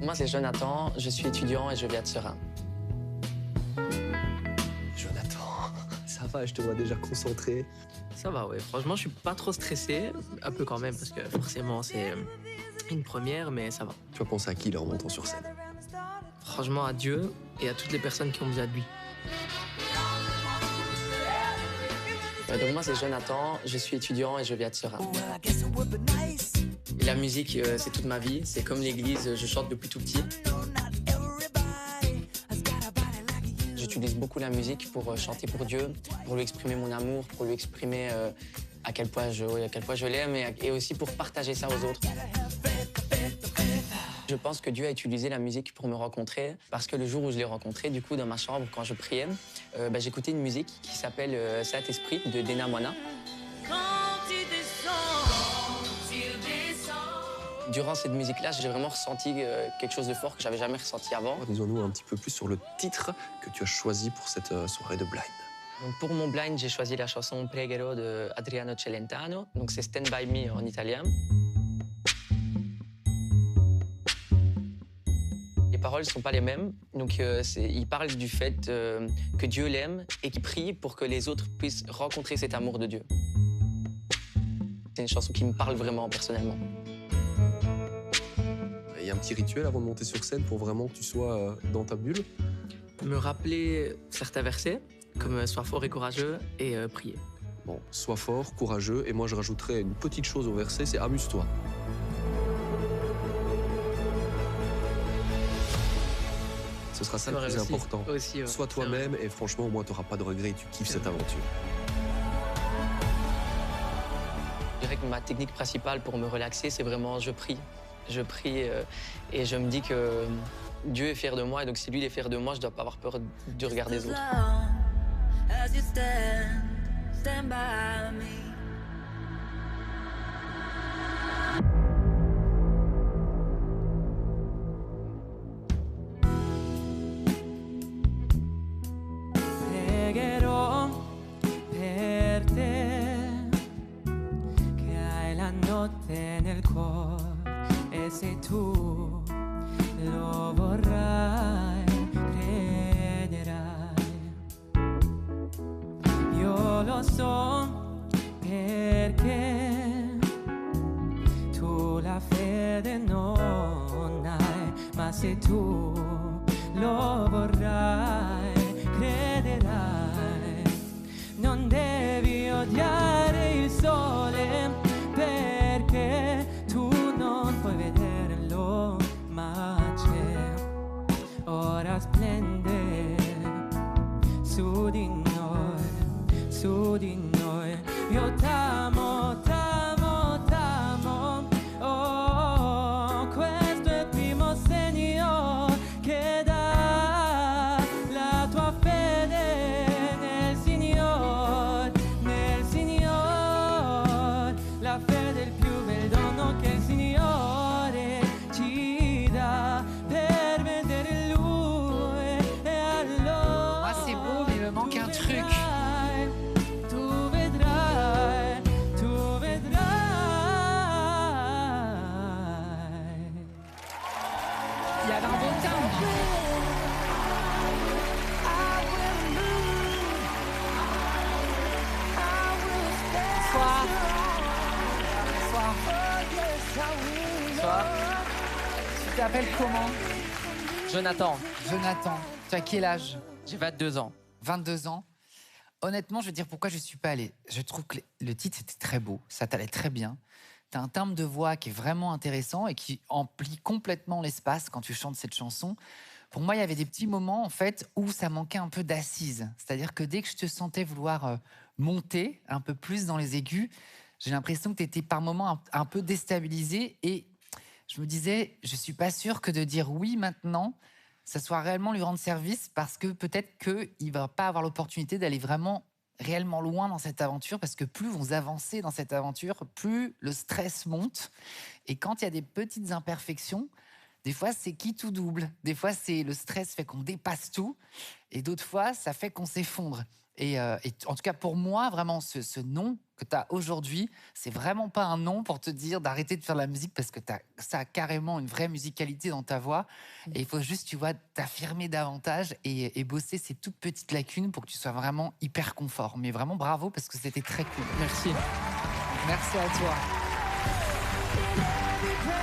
Moi, c'est Jonathan, je suis étudiant et je viens de Serein. Jonathan, ça va, je te vois déjà concentré. Ça va, ouais. Franchement, je suis pas trop stressé. Un peu quand même, parce que forcément, c'est une première, mais ça va. Tu vas penser à qui là en montant sur scène? Franchement, à Dieu et à toutes les personnes qui ont besoin de lui. Donc moi, c'est Jonathan, je suis étudiant et je viens de Serein. La musique, c'est toute ma vie. C'est comme l'église, je chante depuis tout petit. J'utilise beaucoup la musique pour chanter pour Dieu, pour lui exprimer mon amour, pour lui exprimer à quel point je l'aime et aussi pour partager ça aux autres. Je pense que Dieu a utilisé la musique pour me rencontrer parce que le jour où je l'ai rencontré, du coup, dans ma chambre, quand je priais, j'écoutais une musique qui s'appelle Saint-Esprit de Dena Moana. Durant cette musique-là, j'ai vraiment ressenti quelque chose de fort que j'avais jamais ressenti avant. Disons-nous un petit peu plus sur le titre que tu as choisi pour cette soirée de blind. Donc pour mon blind, j'ai choisi la chanson Pregherò de Adriano Celentano. Donc c'est Stand By Me en italien. Les paroles ne sont pas les mêmes. Donc il parle du fait que Dieu l'aime et qu'il prie pour que les autres puissent rencontrer cet amour de Dieu. C'est une chanson qui me parle vraiment personnellement. Il y a un petit rituel avant de monter sur scène pour vraiment que tu sois dans ta bulle. Me rappeler certains versets, comme sois fort et courageux, et prier. Bon, sois fort, courageux, et moi je rajouterais une petite chose au verset, c'est amuse-toi. Ce sera ça le plus important. Aussi, ouais. Sois toi-même et franchement, au moins tu n'auras pas de regrets et tu kiffes cette aventure. Je dirais que ma technique principale pour me relaxer, c'est vraiment je prie. Je prie et je me dis que Dieu est fier de moi et donc si lui il est fier de moi, je ne dois pas avoir peur du regard des autres. Pregherò per te che hai la notte nel cuore e se tu lo vorrai, crederai. Io lo so perché tu la fede non hai, ma se tu lo vorrai, crederai. Non devi odiare il sole perché tu non puoi vederlo, ma c'è, ora splende su di noi, su di noi. Io t'amo, t'amo, t'amo, oh, questo è il primo segno che dà la tua fede nel Signore, la fede è il più bel dono che il Signore ci dà per vedere Lui e allora. Ah, c'est beau, mais il me manque un truc. Tu vedrai, tu vedrai. Il y avait un beau timbre. Bonsoir. Bonsoir. Tu t'appelles comment? Jonathan, Jonathan. Tu as quel âge? j'ai 22 ans. 22 ans. Honnêtement, je veux dire pourquoi je suis pas allé. Je trouve que le titre était très beau, ça t'allait très bien. T'as un timbre de voix qui est vraiment intéressant et qui emplit complètement l'espace quand tu chantes cette chanson. Pour moi, il y avait des petits moments en fait où ça manquait un peu d'assise. C'est-à-dire que dès que je te sentais vouloir monter un peu plus dans les aigus, j'ai l'impression que tu étais par moments un peu déstabilisé et je me disais, je suis pas sûre que de dire oui maintenant, ça soit réellement lui rendre service parce que peut-être qu'il va pas avoir l'opportunité d'aller vraiment réellement loin dans cette aventure parce que plus vous avancez dans cette aventure, plus le stress monte. Et quand il y a des petites imperfections, des fois, c'est qui tout double. Des fois, c'est le stress fait qu'on dépasse tout. Et d'autres fois, ça fait qu'on s'effondre. Et en tout cas, pour moi, vraiment, ce nom que tu as aujourd'hui, c'est vraiment pas un nom pour te dire d'arrêter de faire de la musique parce que ça a carrément une vraie musicalité dans ta voix. Et il faut juste, tu vois, t'affirmer davantage et bosser ces toutes petites lacunes pour que tu sois vraiment hyper confort. Mais vraiment bravo parce que c'était très cool. Merci. Merci à toi.